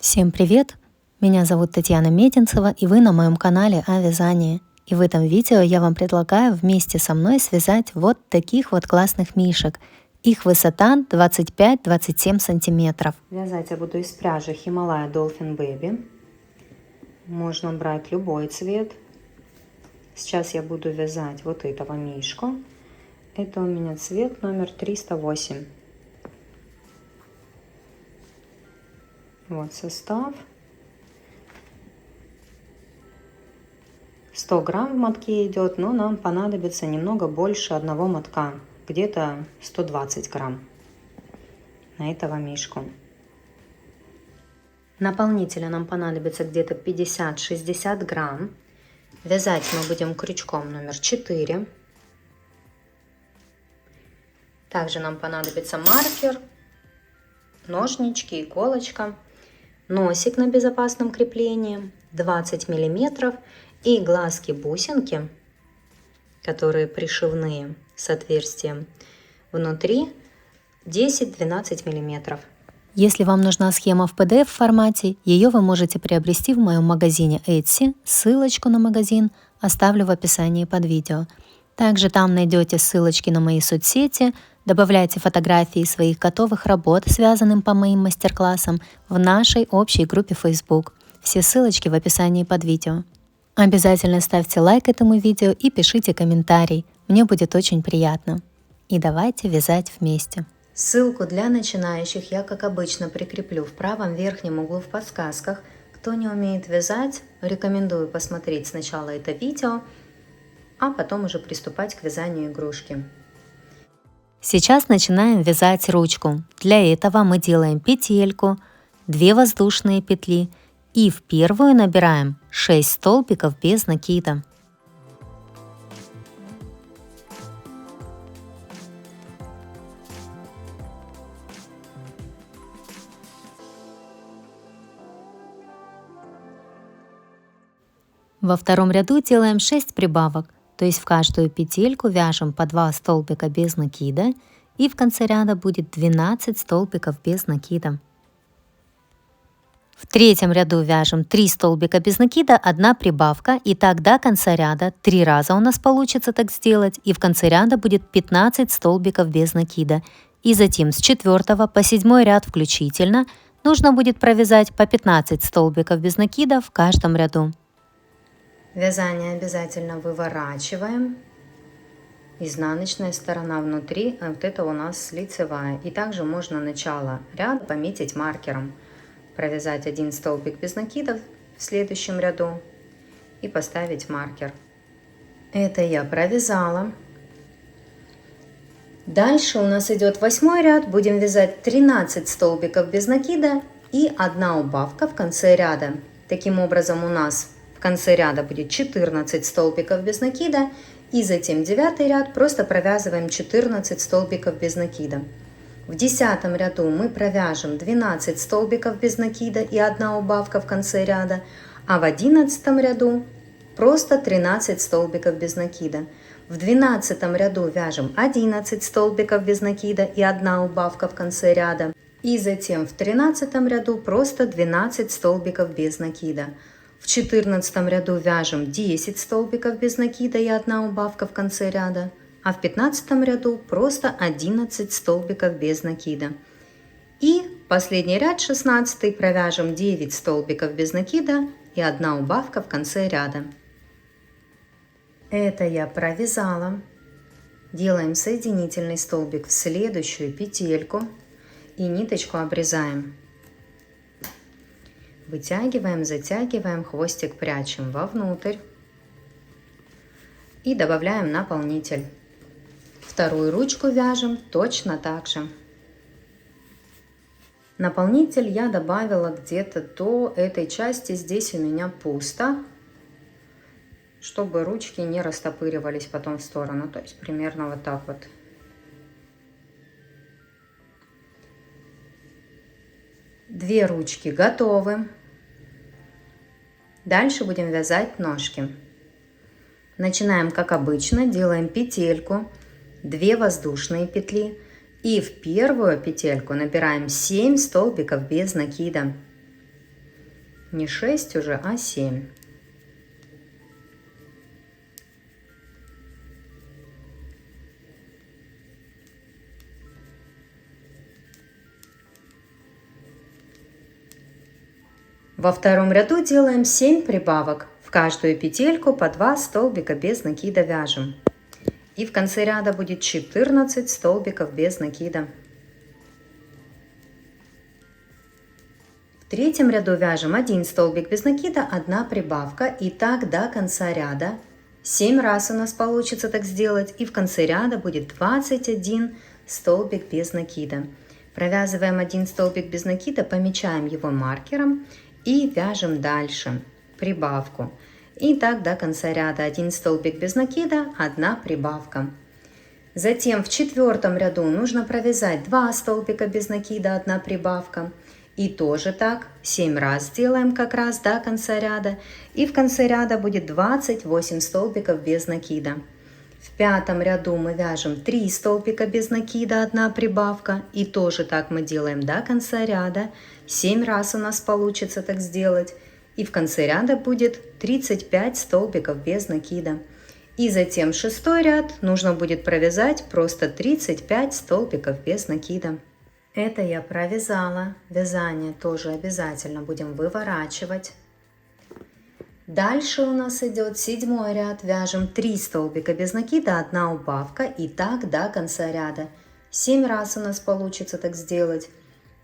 Всем привет! Меня зовут Татьяна Мединцева, и вы на моем канале о вязании. И в этом видео я вам предлагаю вместе со мной связать вот таких вот классных мишек. Их высота 25-27 сантиметров. Вязать я буду из пряжи Himalaya Dolphin Baby. Можно брать любой цвет. Сейчас я буду вязать вот этого мишку. Это у меня цвет номер 308. Вот состав. 100 грамм в мотке идет, но нам понадобится немного больше одного мотка. Где-то 120 грамм на этого мишку. Наполнителя нам понадобится где-то 50-60 грамм. Вязать мы будем крючком номер 4. Также нам понадобится маркер, ножнички, иголочка, носик на безопасном креплении, 20 миллиметров и глазки-бусинки, которые пришивные с отверстием внутри, 10-12 миллиметров. Если вам нужна схема в PDF формате, ее вы можете приобрести в моем магазине Etsy. Ссылочку на магазин оставлю в описании под видео. Также там найдете ссылочки на мои соцсети. Добавляйте фотографии своих готовых работ, связанным по моим мастер-классам, в нашей общей группе Facebook. Все ссылочки в описании под видео. Обязательно ставьте лайк этому видео и пишите комментарий. Мне будет очень приятно. И давайте вязать вместе. Ссылку для начинающих я, как обычно, прикреплю в правом верхнем углу в подсказках. Кто не умеет вязать, рекомендую посмотреть сначала это видео, а потом уже приступать к вязанию игрушки. Сейчас начинаем вязать ручку. Для этого мы делаем петельку, 2 воздушные петли и в первую набираем 6 столбиков без накида. Во втором ряду делаем 6 прибавок, то есть в каждую петельку вяжем по 2 столбика без накида, и в конце ряда будет 12 столбиков без накида. В третьем ряду вяжем 3 столбика без накида, 1 прибавка, и так до конца ряда 3 раза у нас получится так сделать, и в конце ряда будет 15 столбиков без накида. И затем с 4 по 7 ряд включительно нужно будет провязать по 15 столбиков без накида в каждом ряду. Вязание обязательно выворачиваем. Изнаночная сторона внутри, а вот это у нас лицевая. И также можно начало ряда пометить маркером. Провязать 1 столбик без накидов в следующем ряду и поставить маркер. Это я провязала. Дальше у нас идет 8 ряд. Будем вязать 13 столбиков без накида и 1 убавка в конце ряда. Таким образом у нас в конце ряда будет 14 столбиков без накида, и затем 9 ряд просто провязываем 14 столбиков без накида. В 10 ряду мы провяжем 12 столбиков без накида и 1 убавка в конце ряда, а в 11 ряду просто 13 столбиков без накида. В 12 ряду вяжем 11 столбиков без накида и 1 убавка в конце ряда, и затем в 13 ряду просто 12 столбиков без накида. В 14 ряду вяжем 10 столбиков без накида и 1 убавка в конце ряда, а в 15 ряду просто 11 столбиков без накида. И последний ряд, 16, провяжем 9 столбиков без накида и 1 убавка в конце ряда. Это я провязала. Делаем соединительный столбик в следующую петельку и ниточку обрезаем. Вытягиваем, затягиваем, хвостик прячем вовнутрь и добавляем наполнитель. Вторую ручку вяжем точно так же. Наполнитель я добавила где-то до этой части, здесь у меня пусто, чтобы ручки не растопыривались потом в сторону, то есть примерно вот так вот. Две ручки готовы. Дальше будем вязать ножки. Начинаем как обычно, делаем петельку, 2 воздушные петли и в первую петельку набираем 7 столбиков без накида. Не 6 уже, а 7. Во втором ряду делаем 7 прибавок. В каждую петельку по 2 столбика без накида вяжем. И в конце ряда будет 14 столбиков без накида. В третьем ряду вяжем 1 столбик без накида, 1 прибавка. И так до конца ряда. 7 раз у нас получится так сделать. И в конце ряда будет 21 столбик без накида. Провязываем 1 столбик без накида, помечаем его маркером и вяжем дальше прибавку. И так до конца ряда 1 столбик без накида, 1 прибавка. Затем в четвертом ряду нужно провязать 2 столбика без накида, 1 прибавка. И тоже так 7 раз делаем как раз до конца ряда. И в конце ряда будет 28 столбиков без накида. В пятом ряду мы вяжем 3 столбика без накида, 1 прибавка. И тоже так мы делаем до конца ряда. 7 раз у нас получится так сделать. И в конце ряда будет 35 столбиков без накида. И затем шестой ряд нужно будет провязать просто 35 столбиков без накида. Это я провязала. Вязание тоже обязательно будем выворачивать. Дальше у нас идет седьмой ряд. Вяжем 3 столбика без накида, 1 убавка. И так до конца ряда. 7 раз у нас получится так сделать.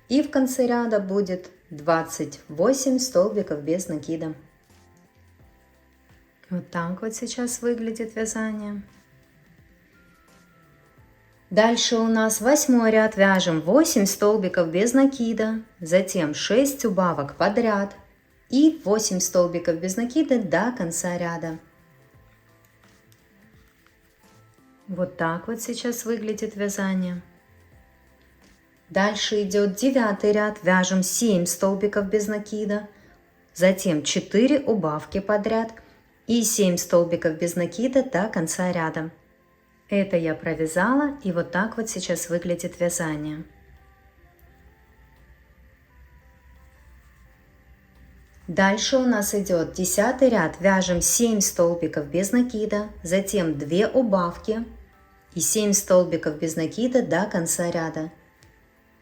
И в конце ряда будет 28 столбиков без накида. Вот так вот сейчас выглядит вязание. Дальше у нас 8 ряд. Вяжем 8 столбиков без накида. Затем 6 убавок подряд. И 8 столбиков без накида до конца ряда. Вот так вот сейчас выглядит вязание. Дальше идет 9 ряд. Вяжем 7 столбиков без накида. Затем 4 убавки подряд. И 7 столбиков без накида до конца ряда. Это я провязала. И вот так вот сейчас выглядит вязание. Дальше у нас идет 10 ряд. Вяжем 7 столбиков без накида. Затем 2 убавки. И 7 столбиков без накида до конца ряда.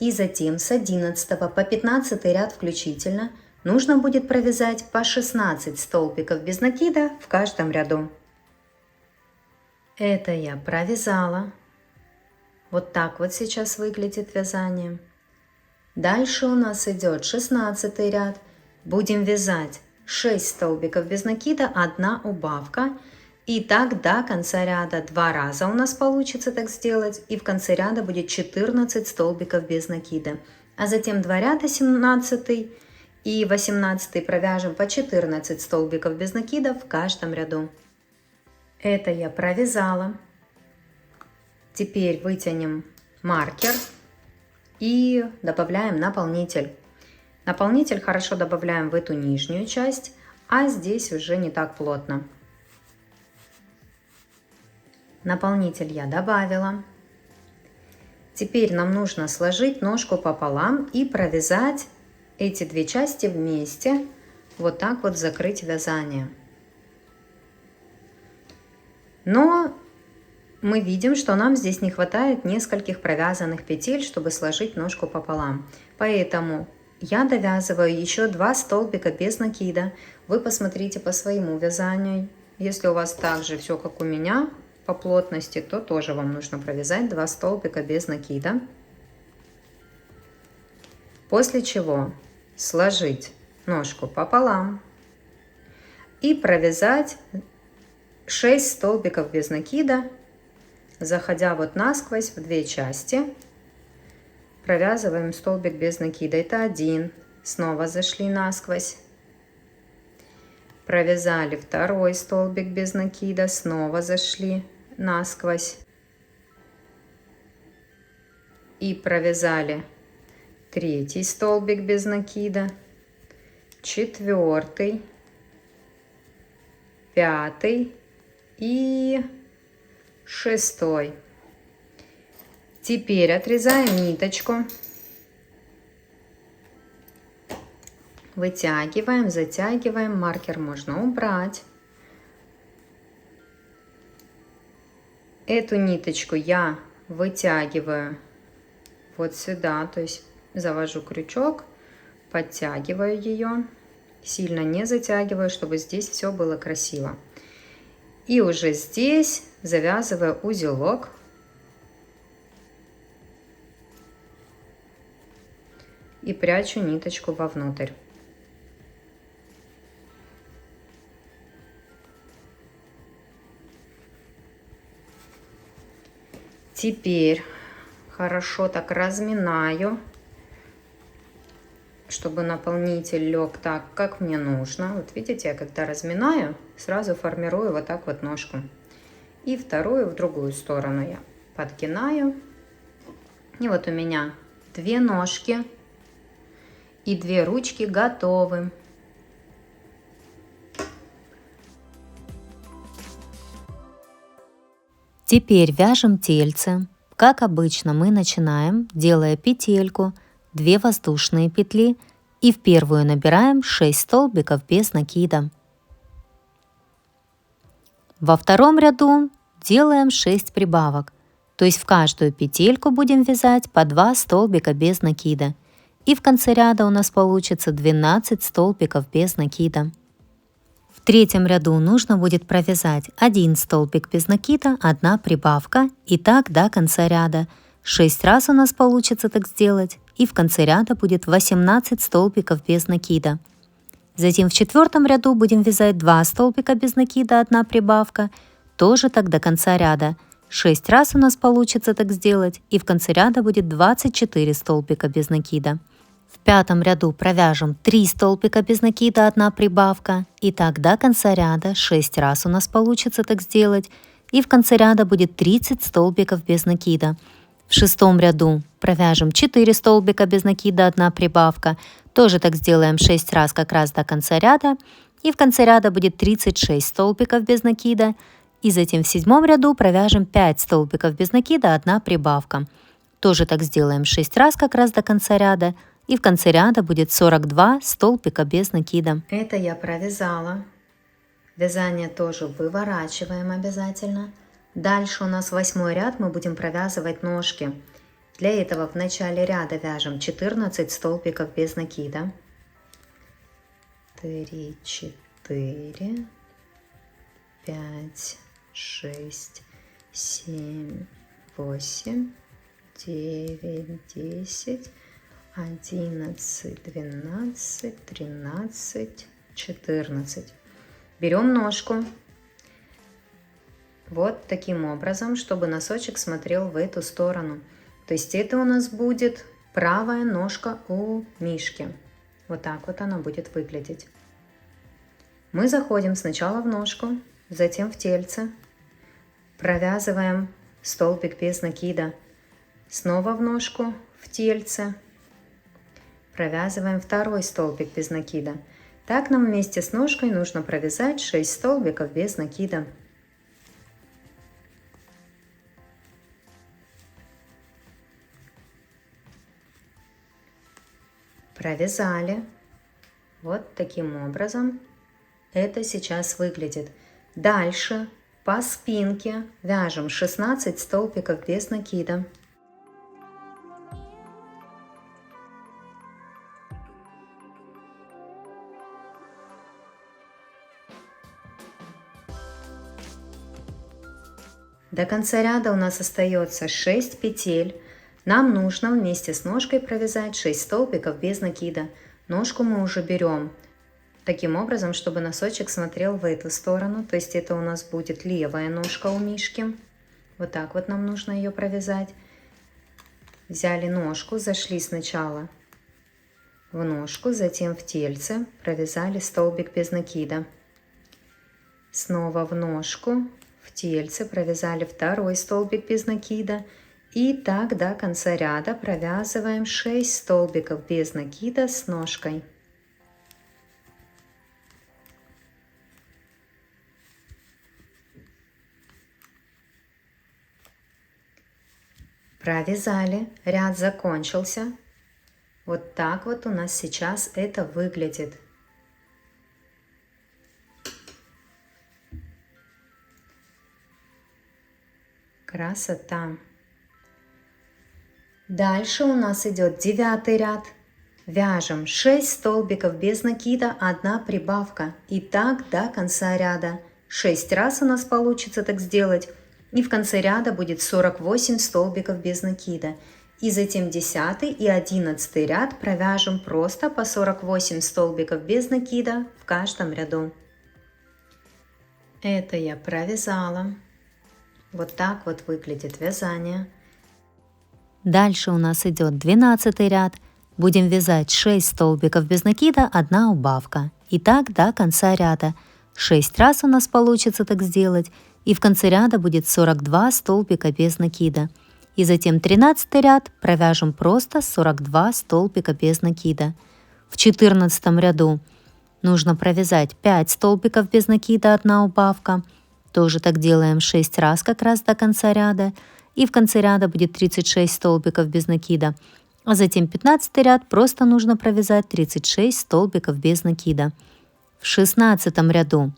И затем с 11 по 15 ряд включительно нужно будет провязать по 16 столбиков без накида в каждом ряду. Это я провязала. Вот так вот сейчас выглядит вязание. Дальше у нас идет 16 ряд. Будем вязать 6 столбиков без накида, 1 убавка. И так до конца ряда 2 раза у нас получится так сделать. И в конце ряда будет 14 столбиков без накида. А затем 2 ряда 17 и 18 провяжем по 14 столбиков без накида в каждом ряду. Это я провязала. Теперь вытянем маркер и добавляем наполнитель. Наполнитель хорошо добавляем в эту нижнюю часть, а здесь уже не так плотно. Наполнитель я добавила. Теперь нам нужно сложить ножку пополам и провязать эти две части вместе. Вот так вот закрыть вязание. Но мы видим, что нам здесь не хватает нескольких провязанных петель, чтобы сложить ножку пополам. Поэтому я довязываю еще 2 столбика без накида. Вы посмотрите по своему вязанию. Если у вас также все как у меня по плотности, то тоже вам нужно провязать 2 столбика без накида. После чего сложить ножку пополам и провязать 6 столбиков без накида, заходя вот насквозь в 2 части. Провязываем столбик без накида. Это 1. Снова зашли насквозь. Провязали 2 столбик без накида. Снова зашли насквозь. И провязали 3 столбик без накида. 4, 5 и 6. Теперь отрезаем ниточку. вытягиваем, затягиваем, маркер можно убрать. Эту ниточку я вытягиваю вот сюда, то есть завожу крючок, подтягиваю ее, сильно не затягиваю, чтобы здесь все было красиво. И уже здесь завязываю узелок. И прячу ниточку вовнутрь. Теперь хорошо так разминаю, чтобы наполнитель лег так, как мне нужно. Вот видите, я когда разминаю, сразу формирую вот так вот ножку. И вторую в другую сторону я подгинаю. И вот у меня 2 ножки и 2 ручки готовы. Теперь вяжем тельце. Как обычно мы начинаем, делая петельку, 2 воздушные петли и в первую набираем 6 столбиков без накида. Во втором ряду делаем 6 прибавок, то есть в каждую петельку будем вязать по 2 столбика без накида. И в конце ряда у нас получится 12 столбиков без накида. В третьем ряду нужно будет провязать 1 столбик без накида, 1 прибавка и так до конца ряда. 6 раз у нас получится так сделать, и в конце ряда будет 18 столбиков без накида. Затем в четвертом ряду будем вязать 2 столбика без накида, 1 прибавка, тоже так до конца ряда. 6 раз у нас получится так сделать, и в конце ряда будет 24 столбика без накида. В пятом ряду провяжем 3 столбика без накида, 1 прибавка, и так до конца ряда 6 раз у нас получится так сделать, и в конце ряда будет 30 столбиков без накида. В шестом ряду провяжем 4 столбика без накида, 1 прибавка, тоже так сделаем 6 раз как раз до конца ряда, и в конце ряда будет 36 столбиков без накида, и затем в седьмом ряду провяжем 5 столбиков без накида, 1 прибавка. Тоже так сделаем 6 раз как раз до конца ряда, и в конце ряда будет 42 столбика без накида. Это я провязала. Вязание тоже выворачиваем обязательно. Дальше у нас 8 ряд, мы будем провязывать ножки. Для этого в начале ряда вяжем 14 столбиков без накида. 3, 4, 5, 6, 7, 8, 9, 10, 11, 12, 13, 14. Берем ножку вот таким образом, чтобы носочек смотрел в эту сторону. То есть это у нас будет правая ножка у Мишки. Вот так вот она будет выглядеть. Мы заходим сначала в ножку, затем в тельце, провязываем столбик без накида, снова в ножку, в тельце, провязываем второй столбик без накида. Так нам вместе с ножкой нужно провязать 6 столбиков без накида. Провязали. Вот таким образом это сейчас выглядит. Дальше по спинке вяжем 16 столбиков без накида. До конца ряда у нас остается 6 петель. Нам нужно вместе с ножкой провязать 6 столбиков без накида. Ножку мы уже берем таким образом, чтобы носочек смотрел в эту сторону. То есть это у нас будет левая ножка у Мишки. Вот так вот нам нужно ее провязать. Взяли ножку, зашли сначала в ножку, затем в тельце, провязали столбик без накида. Снова в ножку, в тельце провязали второй столбик без накида. И так до конца ряда провязываем 6 столбиков без накида с ножкой. Провязали, ряд закончился. Вот так вот у нас сейчас это выглядит. Красота. Дальше у нас идет 9 ряд. Вяжем 6 столбиков без накида, 1 прибавка. И так до конца ряда. 6 раз у нас получится так сделать. И в конце ряда будет 48 столбиков без накида. И затем 10 и 11 ряд провяжем просто по 48 столбиков без накида в каждом ряду. Это я провязала. Вот так вот выглядит вязание. Дальше у нас идет 12 ряд. Будем вязать 6 столбиков без накида, 1 убавка. И так до конца ряда. 6 раз у нас получится так сделать. И в конце ряда будет 42 столбика без накида. И затем 13 ряд провяжем просто 42 столбика без накида. В 14 ряду нужно провязать 5 столбиков без накида, 1 убавка. Тоже так делаем 6 раз как раз до конца ряда. И в конце ряда будет 36 столбиков без накида. А затем 15 ряд просто нужно провязать 36 столбиков без накида. В 16 ряду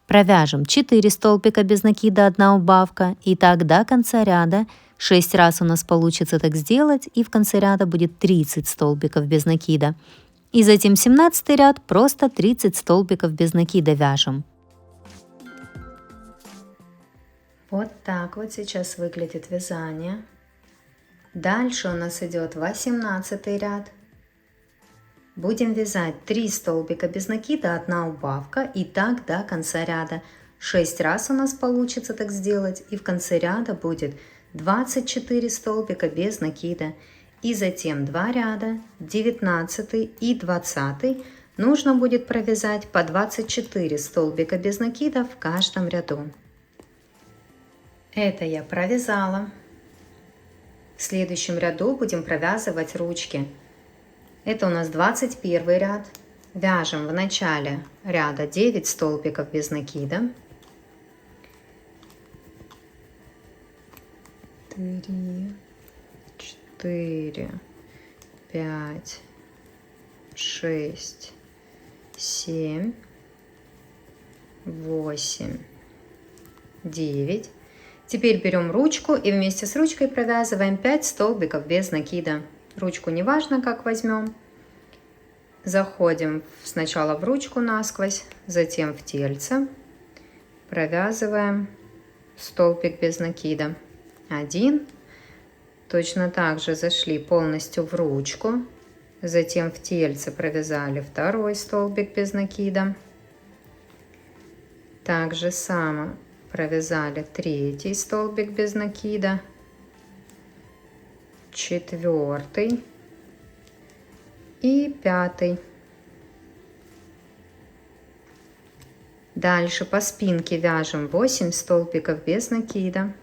провяжем 4 столбика без накида, 1 убавка. И так до конца ряда. 6 раз у нас получится так сделать. И в конце ряда будет 30 столбиков без накида. И затем 17 ряд просто 30 столбиков без накида вяжем. Вот так вот сейчас выглядит вязание. Дальше у нас идет 18 ряд. Будем вязать 3 столбика без накида, 1 убавка. И так до конца ряда. 6 раз у нас получится так сделать. И в конце ряда будет 24 столбика без накида. И затем 2 ряда, 19 и 20, нужно будет провязать по 24 столбика без накида в каждом ряду. Это я провязала. В следующем ряду будем провязывать ручки. Это у нас 21 ряд. Вяжем в начале ряда 9 столбиков без накида. 3, 4, 5, 6, 7, 8, 9. Теперь берем ручку и вместе с ручкой провязываем 5 столбиков без накида. Ручку неважно как возьмем. Заходим сначала в ручку насквозь, затем в тельце. Провязываем столбик без накида. 1. Точно так же зашли полностью в ручку. Затем в тельце провязали 2 столбик без накида. Так же само провязали 3 столбик без накида, 4 и 5. Дальше по спинке вяжем 8 столбиков без накида.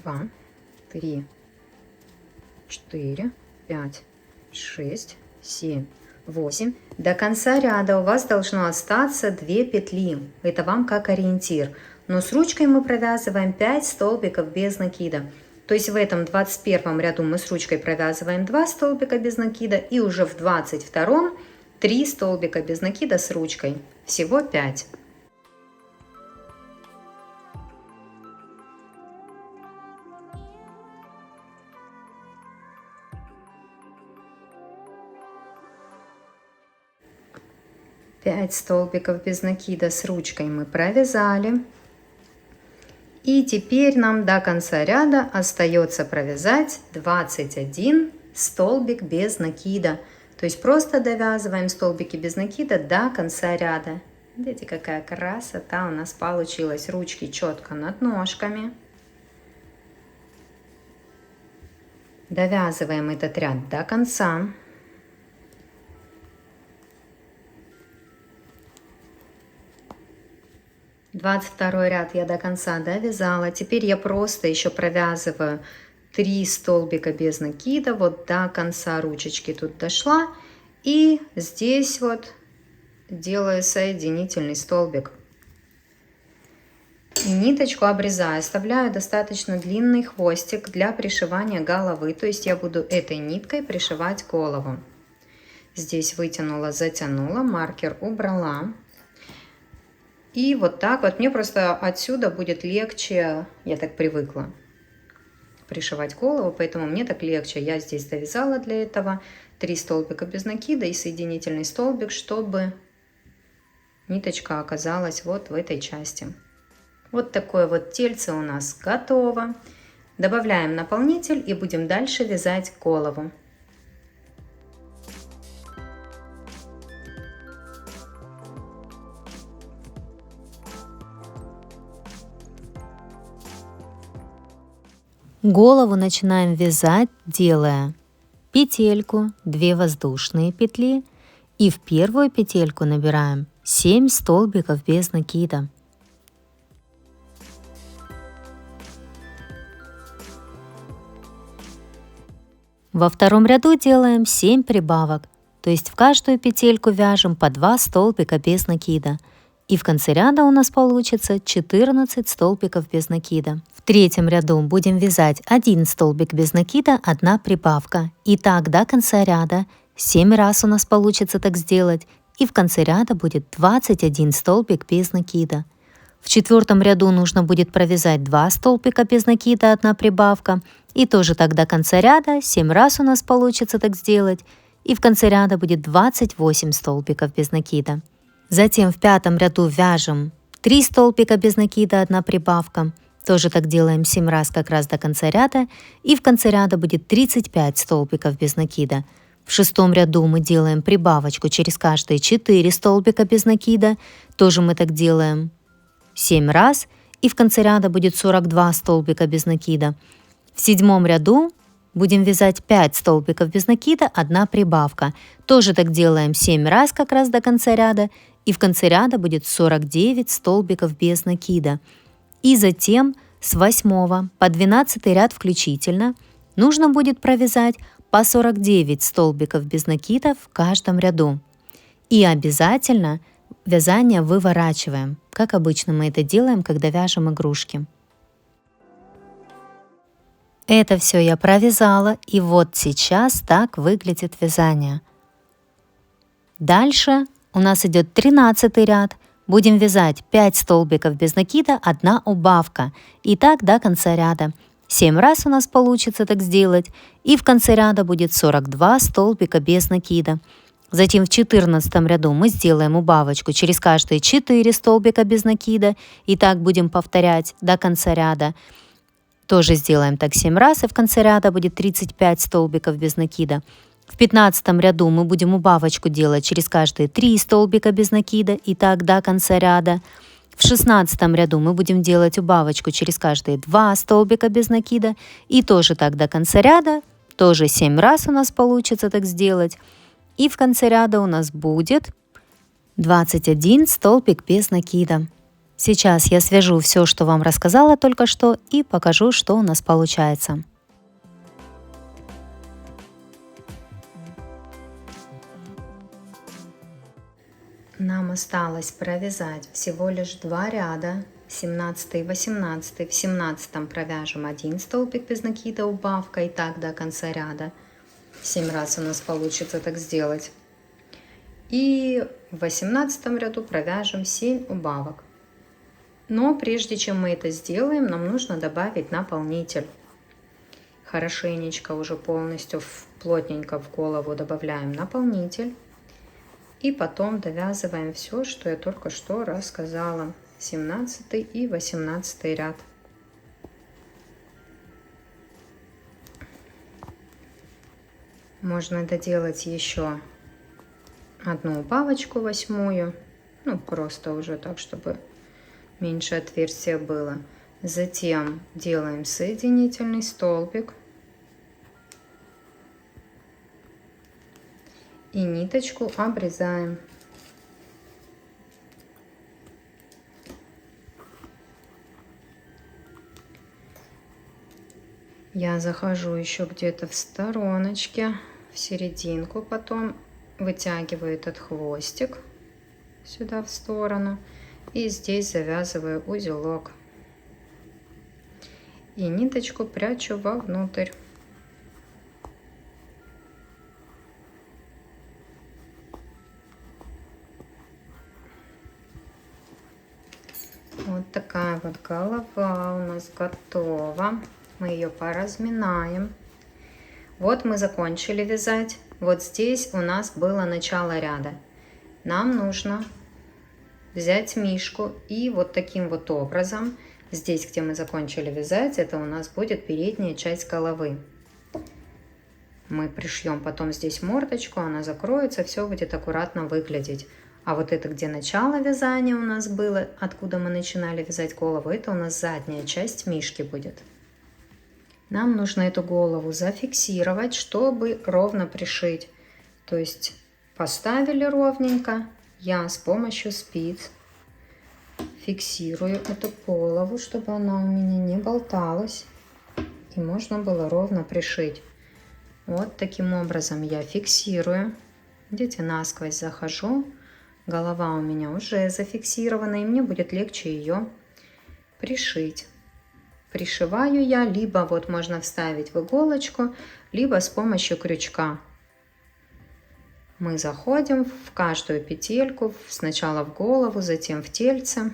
2, 3, 4, 5, 6, 7, 8. До конца ряда у вас должно остаться 2 петли. Это вам как ориентир. Но с ручкой мы провязываем 5 столбиков без накида. То есть в этом 21 ряду мы с ручкой провязываем 2 столбика без накида. И уже в 22 3 столбика без накида с ручкой. Всего 5. Пять столбиков без накида с ручкой мы провязали. И теперь нам до конца ряда остается провязать 21 столбик без накида. То есть просто довязываем столбики без накида до конца ряда. Видите, какая красота у нас получилась. Ручки четко над ножками. Довязываем этот ряд до конца. Двадцать второй ряд я до конца довязала. Теперь я просто еще провязываю 3 столбика без накида. Вот до конца ручечки тут дошла. И здесь вот делаю соединительный столбик. И ниточку обрезаю, оставляю достаточно длинный хвостик для пришивания головы, то есть я буду этой ниткой пришивать голову. Здесь вытянула, затянула, маркер убрала. И вот так вот, мне просто отсюда будет легче, я так привыкла пришивать голову, поэтому мне так легче. Я здесь довязала для этого 3 столбика без накида и соединительный столбик, чтобы ниточка оказалась вот в этой части. Вот такое вот тельце у нас готово. Добавляем наполнитель и будем дальше вязать голову. Голову начинаем вязать, делая петельку, 2 воздушные петли, и в первую петельку набираем 7 столбиков без накида. Во втором ряду делаем 7 прибавок, то есть в каждую петельку вяжем по 2 столбика без накида. И в конце ряда у нас получится 14 столбиков без накида. В третьем ряду будем вязать 1 столбик без накида, 1 прибавка. И так до конца ряда 7 раз у нас получится так сделать. И в конце ряда будет 21 столбик без накида. В четвертом ряду нужно будет провязать 2 столбика без накида, 1 прибавка. И тоже так до конца ряда 7 раз у нас получится так сделать. И в конце ряда будет 28 столбиков без накида. Затем в пятом ряду вяжем 3 столбика без накида, 1 прибавка. Тоже так делаем 7 раз как раз до конца ряда. И в конце ряда будет 35 столбиков без накида. В шестом ряду мы делаем прибавочку через каждые 4 столбика без накида. Тоже мы так делаем 7 раз. И в конце ряда будет 42 столбика без накида. В седьмом ряду будем вязать 5 столбиков без накида, 1 прибавка. Тоже так делаем 7 раз как раз до конца ряда. И в конце ряда будет 49 столбиков без накида. И затем с 8 по 12 ряд включительно нужно будет провязать по 49 столбиков без накида в каждом ряду. И обязательно вязание выворачиваем, как обычно мы это делаем, когда вяжем игрушки. Это все я провязала, и вот сейчас так выглядит вязание. Дальше у нас идет 13 ряд. Будем вязать 5 столбиков без накида, 1 убавка. И так до конца ряда. 7 раз у нас получится так сделать. И в конце ряда будет 42 столбика без накида. Затем в 14 ряду мы сделаем убавочку через каждые 4 столбика без накида. И так будем повторять до конца ряда. Тоже сделаем так 7 раз, и в конце ряда будет 35 столбиков без накида. В 15 ряду мы будем убавочку делать через каждые 3 столбика без накида, и так до конца ряда. В 16 ряду мы будем делать убавочку через каждые 2 столбика без накида, и тоже так до конца ряда. Тоже 7 раз у нас получится так сделать. И в конце ряда у нас будет 21 столбик без накида. Сейчас я свяжу все, что вам рассказала только что, и покажу, что у нас получается. Нам осталось провязать всего лишь 2 ряда, 17 и 18. В 17 провяжем 1 столбик без накида, убавка, и так до конца ряда. 7 раз у нас получится так сделать. И в 18 ряду провяжем 7 убавок. Но прежде чем мы это сделаем, нам нужно добавить наполнитель. Хорошенечко уже полностью плотненько в голову добавляем наполнитель. И потом довязываем все, что я только что рассказала. 17 и 18 ряд. Можно доделать еще одну убавочку, 8-ю. Ну, просто уже так, чтобы меньше отверстия было. Затем делаем соединительный столбик. И ниточку обрезаем. Я захожу еще где-то в стороночке, в серединку, потом вытягиваю этот хвостик сюда в сторону и здесь завязываю узелок. И ниточку прячу вовнутрь. Вот такая вот голова у нас готова. Мы ее поразминаем. Вот мы закончили вязать. Вот здесь у нас было начало ряда. Нам нужно взять мишку и вот таким вот образом, здесь, где мы закончили вязать, это у нас будет передняя часть головы. Мы пришьем потом здесь мордочку, она закроется, все будет аккуратно выглядеть. А вот это, где начало вязания у нас было, откуда мы начинали вязать голову, это у нас задняя часть мишки будет. Нам нужно эту голову зафиксировать, чтобы ровно пришить. То есть поставили ровненько, я с помощью спиц фиксирую эту голову, чтобы она у меня не болталась и можно было ровно пришить. Вот таким образом я фиксирую. Видите, насквозь захожу. Голова у меня уже зафиксирована, и мне будет легче ее пришить. Пришиваю я, либо вот можно вставить в иголочку, либо с помощью крючка. Мы заходим в каждую петельку, сначала в голову, затем в тельце.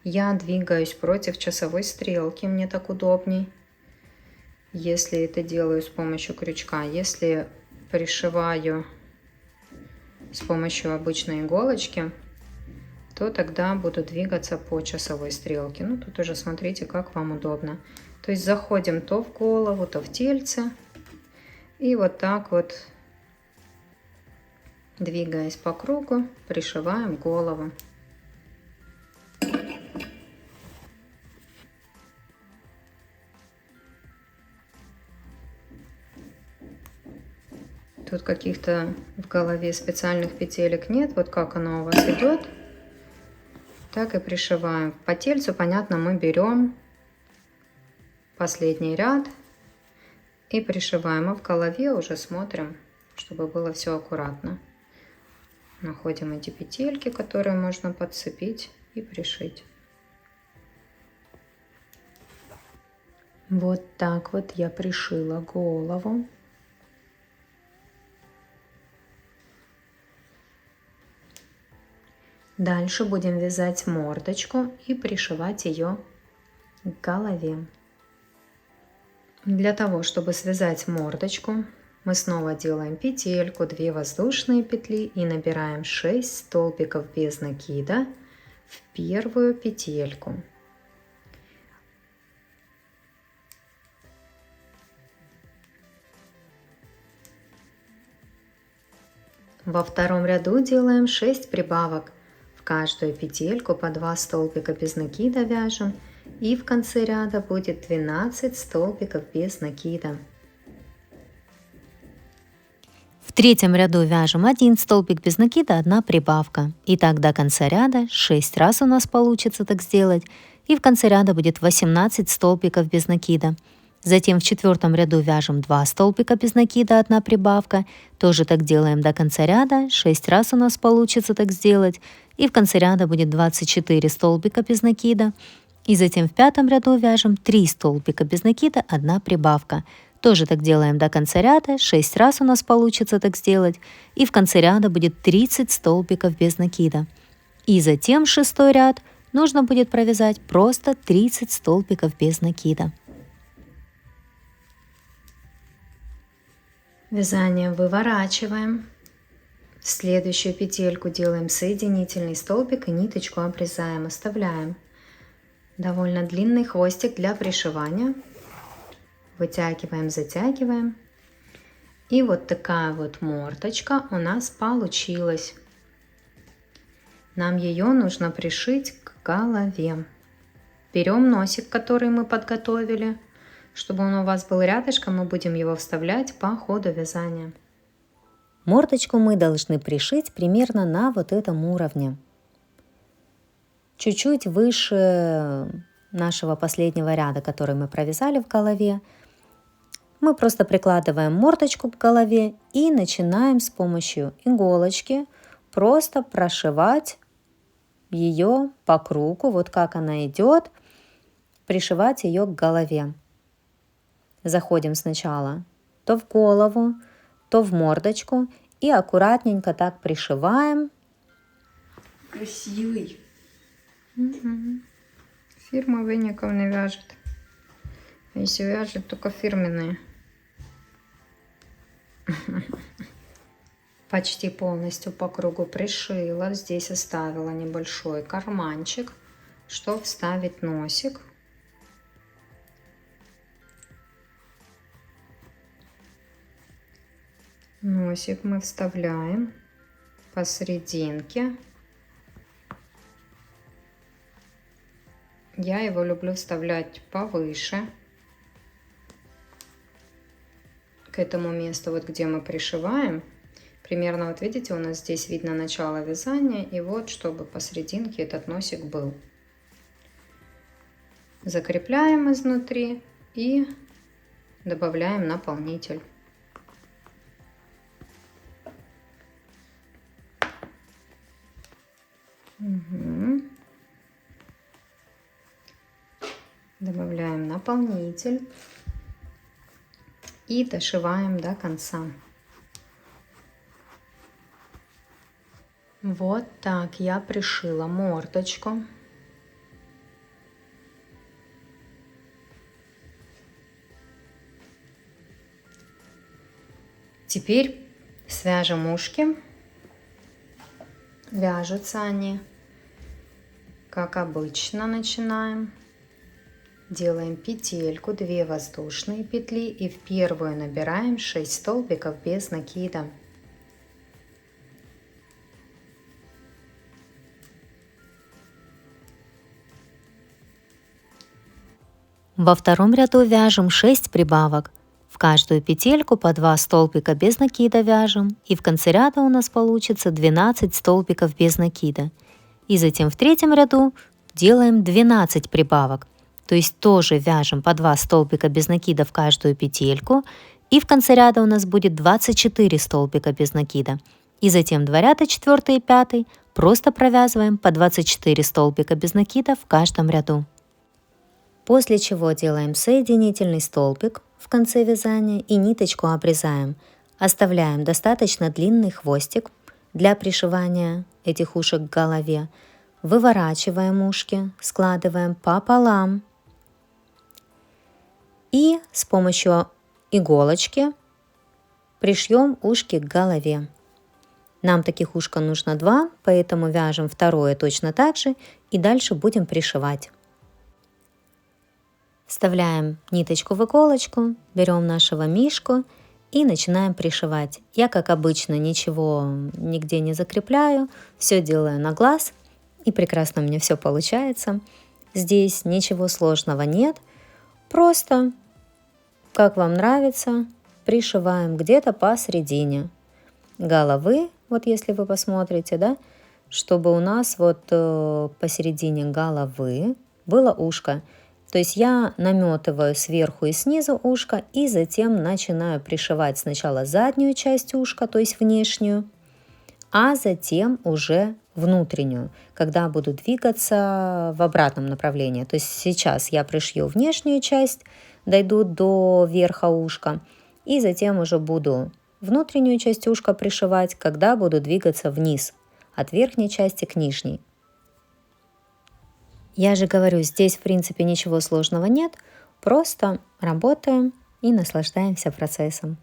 Я двигаюсь против часовой стрелки, мне так удобней, если это делаю с помощью крючка. Если пришиваю с помощью обычной иголочки, то тогда буду двигаться по часовой стрелке. Ну, тут уже смотрите, как вам удобно. То есть заходим то в голову, то в тельце. И вот так вот, двигаясь по кругу, пришиваем голову. Тут каких-то в голове специальных петелек нет. Вот как оно у вас идет, так и пришиваем. По тельцу, понятно, мы берем последний ряд и пришиваем. А в голове уже смотрим, чтобы было все аккуратно. Находим эти петельки, которые можно подцепить и пришить. Вот так вот я пришила голову. Дальше будем вязать мордочку и пришивать ее к голове. Для того, чтобы связать мордочку, мы снова делаем петельку, 2 воздушные петли и набираем 6 столбиков без накида в первую петельку. Во втором ряду делаем 6 прибавок. В каждую петельку по 2 столбика без накида вяжем, и в конце ряда будет 12 столбиков без накида. В третьем ряду вяжем 1 столбик без накида, 1 прибавка. И так до конца ряда 6 раз у нас получится так сделать. И в конце ряда будет 18 столбиков без накида. Затем в четвертом ряду вяжем 2 столбика без накида, 1 прибавка. Тоже так делаем до конца ряда. 6 раз у нас получится так сделать. И в конце ряда будет 24 столбика без накида. И затем в пятом ряду вяжем 3 столбика без накида, 1 прибавка. Тоже так делаем до конца ряда. 6 раз у нас получится так сделать. И в конце ряда будет 30 столбиков без накида. И затем в шестой ряд нужно будет провязать просто 30 столбиков без накида. Вязание выворачиваем. В следующую петельку делаем соединительный столбик и ниточку обрезаем, оставляем. Довольно длинный хвостик для пришивания. Вытягиваем, затягиваем. И вот такая вот мордочка у нас получилась. Нам ее нужно пришить к голове. Берем носик, который мы подготовили. Чтобы он у вас был рядышком, мы будем его вставлять по ходу вязания. Мордочку мы должны пришить примерно на вот этом уровне. Чуть-чуть выше нашего последнего ряда, который мы провязали в голове. Мы просто прикладываем мордочку к голове и начинаем с помощью иголочки просто прошивать ее по кругу, вот как она идет. пришивать ее к голове. Заходим сначала то в голову, то в мордочку и аккуратненько так пришиваем. Красивый. Фирма Веников не вяжет. Если вяжет, только фирменные. Почти полностью по кругу пришила. Здесь оставила небольшой карманчик, чтобы вставить носик. Носик мы вставляем посерединке. Я его люблю вставлять повыше, к этому месту, вот где мы пришиваем. Примерно, вот видите, у нас здесь видно начало вязания, и вот, чтобы посерединке этот носик был. Закрепляем изнутри и добавляем наполнитель. Угу. Добавляем наполнитель и дошиваем до конца. Вот так я пришила мордочку. Теперь свяжем ушки. Вяжутся они, как обычно, начинаем. Делаем петельку, 2 воздушные петли и в первую набираем 6 столбиков без накида. Во втором ряду вяжем 6 прибавок. В каждую петельку по 2 столбика без накида вяжем, и в конце ряда у нас получится 12 столбиков без накида. И затем в третьем ряду делаем 12 прибавок. То есть тоже вяжем по 2 столбика без накида в каждую петельку, и в конце ряда у нас будет 24 столбика без накида. И затем 2 ряда 4 и 5 просто провязываем по 24 столбика без накида в каждом ряду. После чего делаем соединительный столбик в конце вязания и ниточку обрезаем. Оставляем достаточно длинный хвостик для пришивания этих ушек к голове. Выворачиваем ушки, складываем пополам. И с помощью иголочки пришьем ушки к голове. Нам таких ушка нужно 2, поэтому вяжем второе точно так же и дальше будем пришивать. Вставляем ниточку в иголочку, берем нашего мишку и начинаем пришивать. Я, как обычно, ничего нигде не закрепляю, все делаю на глаз, и прекрасно у меня все получается. Здесь ничего сложного нет, просто, как вам нравится, пришиваем где-то посередине головы, вот если вы посмотрите, да, чтобы у нас вот посередине головы было ушко. То есть я наметываю сверху и снизу ушко и затем начинаю пришивать сначала заднюю часть ушка, то есть внешнюю, а затем уже внутреннюю, когда буду двигаться в обратном направлении. То есть сейчас я пришью внешнюю часть, дойду до верха ушка, и затем уже буду внутреннюю часть ушка пришивать, когда буду двигаться вниз, от верхней части к нижней. Я же говорю, здесь в принципе ничего сложного нет, просто работаем и наслаждаемся процессом.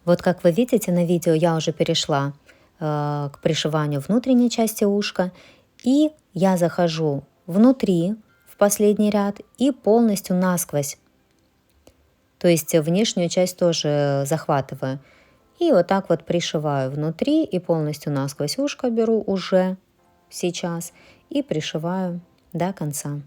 Вот как вы видите на видео, я уже перешла к пришиванию внутренней части ушка, и я захожу внутри в последний ряд и полностью насквозь. То есть внешнюю часть тоже захватываю. И вот так вот пришиваю внутри и полностью насквозь ушко беру уже сейчас и пришиваю до конца.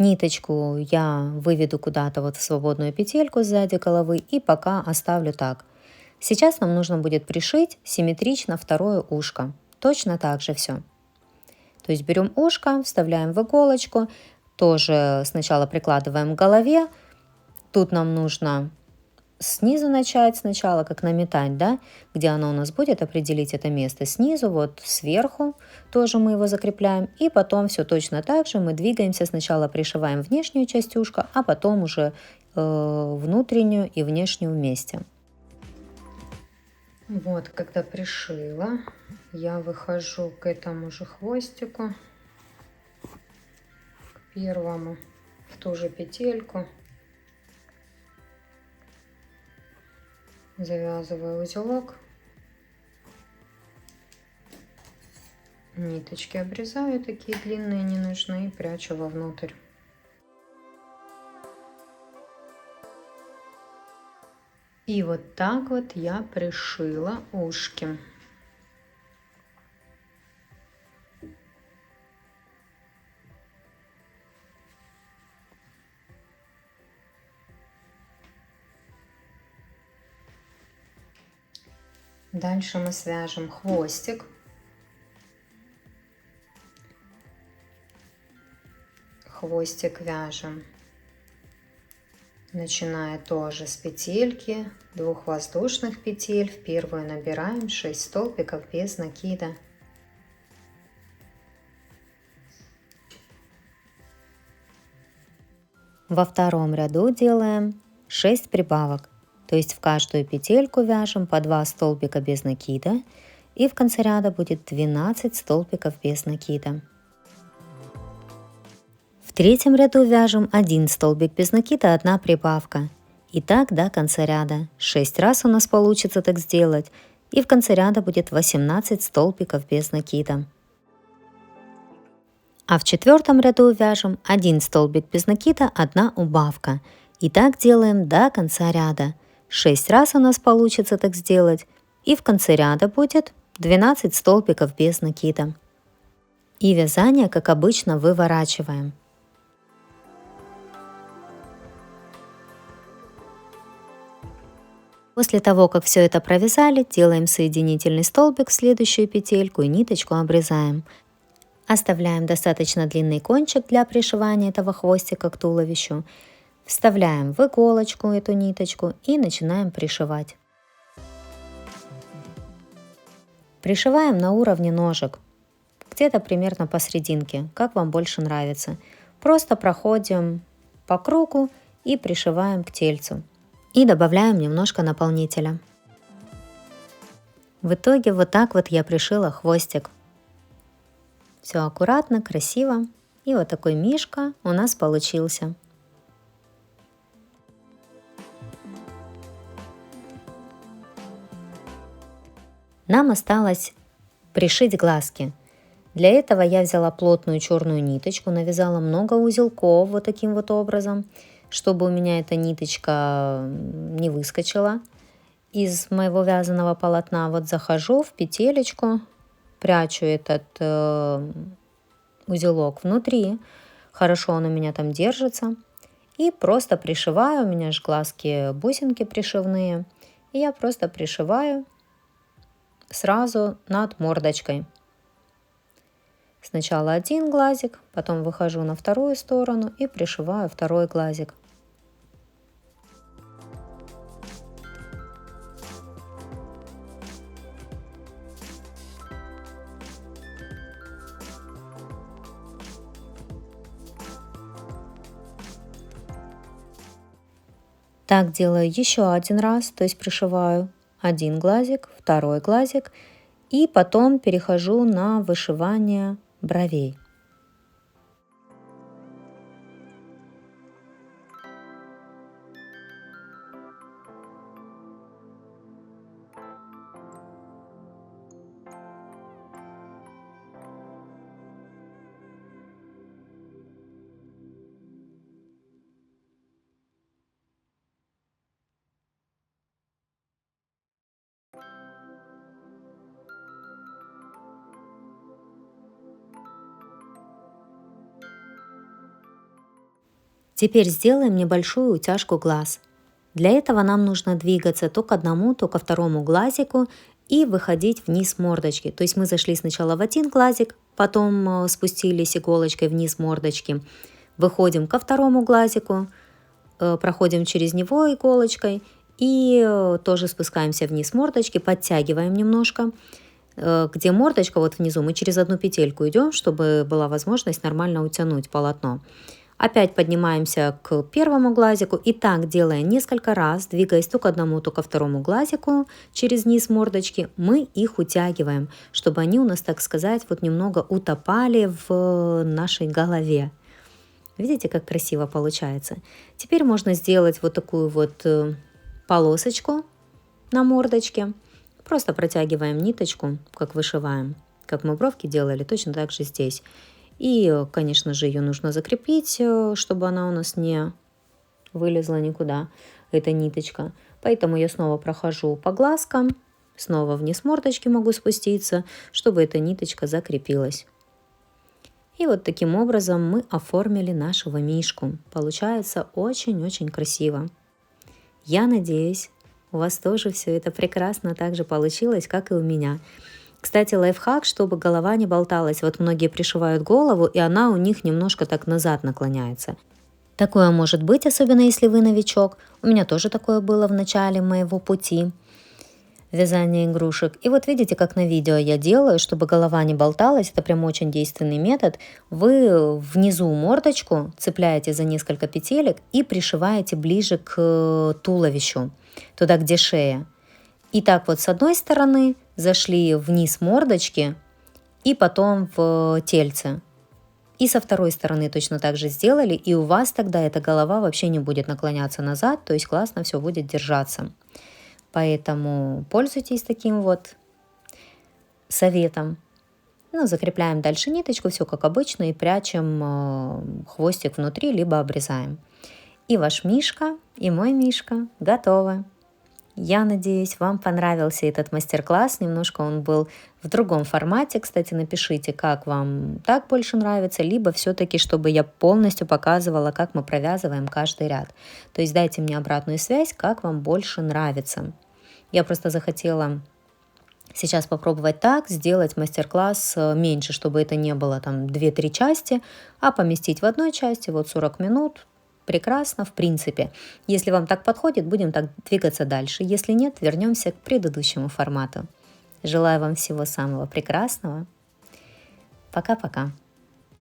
Ниточку я выведу куда-то вот в свободную петельку сзади головы и пока оставлю так. Сейчас нам нужно будет пришить симметрично второе ушко. Точно так же все. То есть берем ушко, вставляем в иголочку, тоже сначала прикладываем к голове. Тут нам нужно снизу начать сначала, как наметать, да, где оно у нас будет, определить это место снизу, вот сверху тоже мы его закрепляем, и потом все точно так же мы двигаемся, сначала пришиваем внешнюю часть ушка, а потом уже внутреннюю и внешнюю вместе. Вот, когда пришила, я выхожу к этому же хвостику, к первому, в ту же петельку, завязываю узелок, ниточки обрезаю, такие длинные не нужны, и прячу вовнутрь. И вот так вот я пришила ушки. Дальше мы свяжем хвостик. Хвостик вяжем, начиная тоже с петельки, 2 воздушных петель. В первую набираем 6 столбиков без накида. Во втором ряду делаем 6 прибавок, то есть в каждую петельку вяжем по 2 столбика без накида, и в конце ряда будет 12 столбиков без накида. В третьем ряду вяжем 1 столбик без накида, 1 прибавка. И так до конца ряда. 6 раз у нас получится так сделать, и в конце ряда будет 18 столбиков без накида. А в четвертом ряду вяжем 1 столбик без накида, 1 убавка. И так делаем до конца ряда. 6 раз у нас получится так сделать, и в конце ряда будет 12 столбиков без накида. И вязание, как обычно, выворачиваем. После того, как все это провязали, делаем соединительный столбик в следующую петельку и ниточку обрезаем. Оставляем достаточно длинный кончик для пришивания этого хвостика к туловищу. Вставляем в иголочку эту ниточку и начинаем пришивать. Пришиваем на уровне ножек, где-то примерно посерединке, как вам больше нравится. Просто проходим по кругу и пришиваем к тельцу. И добавляем немножко наполнителя. В итоге вот так вот я пришила хвостик. Все аккуратно, красиво. И вот такой мишка у нас получился. Нам осталось пришить глазки. Для этого я взяла плотную черную ниточку, навязала много узелков вот таким вот образом, чтобы у меня эта ниточка не выскочила из моего вязаного полотна. Вот захожу в петелечку, прячу этот узелок внутри, хорошо он у меня там держится, и просто пришиваю, у меня же глазки бусинки пришивные, и я просто пришиваю сразу над мордочкой. Сначала один глазик, потом выхожу на вторую сторону и пришиваю второй глазик. Так делаю еще один раз, то есть пришиваю один глазик, второй глазик, и потом перехожу на вышивание бровей. Теперь сделаем небольшую утяжку глаз. Для этого нам нужно двигаться то к одному, то ко второму глазику и выходить вниз мордочки. То есть мы зашли сначала в один глазик, потом спустились иголочкой вниз мордочки, выходим ко второму глазику, проходим через него иголочкой и тоже спускаемся вниз мордочки, подтягиваем немножко. Где мордочка вот внизу, мы через одну петельку идем, чтобы была возможность нормально утянуть полотно. Опять поднимаемся к первому глазику и так, делая несколько раз, двигаясь то к одному, то ко второму глазику через низ мордочки, мы их утягиваем, чтобы они у нас, так сказать, вот немного утопали в нашей голове. Видите, как красиво получается? Теперь можно сделать вот такую вот полосочку на мордочке. Просто протягиваем ниточку, как вышиваем, как мы бровки делали, точно так же здесь. И, конечно же, ее нужно закрепить, чтобы она у нас не вылезла никуда, эта ниточка. Поэтому я снова прохожу по глазкам, снова вниз мордочки могу спуститься, чтобы эта ниточка закрепилась. И вот таким образом мы оформили нашего мишку. Получается очень-очень красиво. Я надеюсь, у вас тоже все это прекрасно так же получилось, как и у меня. Кстати, лайфхак, чтобы голова не болталась. Вот многие пришивают голову, и она у них немножко так назад наклоняется. Такое может быть, особенно если вы новичок. У меня тоже такое было в начале моего пути вязания игрушек. И вот видите, как на видео я делаю, чтобы голова не болталась. Это прям очень действенный метод. Вы внизу мордочку цепляете за несколько петелек и пришиваете ближе к туловищу, туда, где шея. И так вот с одной стороны зашли вниз мордочки и потом в тельце. И со второй стороны точно так же сделали, и у вас тогда эта голова вообще не будет наклоняться назад, то есть классно все будет держаться. Поэтому пользуйтесь таким вот советом. Ну, закрепляем дальше ниточку, все как обычно, и прячем хвостик внутри, либо обрезаем. И ваш мишка, и мой мишка готовы. Я надеюсь, вам понравился этот мастер-класс. Немножко он был в другом формате. Кстати, напишите, как вам так больше нравится, либо все-таки, чтобы я полностью показывала, как мы провязываем каждый ряд. То есть дайте мне обратную связь, как вам больше нравится. Я просто захотела сейчас попробовать так, сделать мастер-класс меньше, чтобы это не было там 2-3 части, а поместить в одной части, вот 40 минут. Прекрасно, в принципе. Если вам так подходит, будем так двигаться дальше. Если нет, вернемся к предыдущему формату. Желаю вам всего самого прекрасного. Пока-пока.